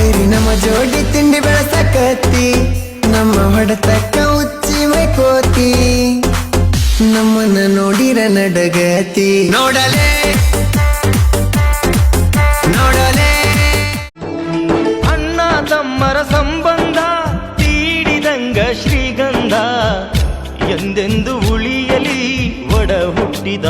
ವೈರಿ ನಮ್ಮ ಜೋಡಿ ತಿಂಡಿ ಬೆಳಸಕತ್ತಿ ನಮ್ಮ ಹೊಡೆತಕ್ಕ ಉಚ್ಚಿ ಮೈಕೋತಿ ನಮ್ಮನ್ನ ನೋಡಿರ ನಡಗತಿ ನೋಡಲೇ ನೋಡಲೇ ಅಣ್ಣ ತಮ್ಮರ ಸಂಬಂಧ ತೀಡಿದಂಗ ಶ್ರೀಗಂಧ ಎಂದೆಂದು ಉಳಿಯಲಿ ಒಡ ಹುಟ್ಟಿದ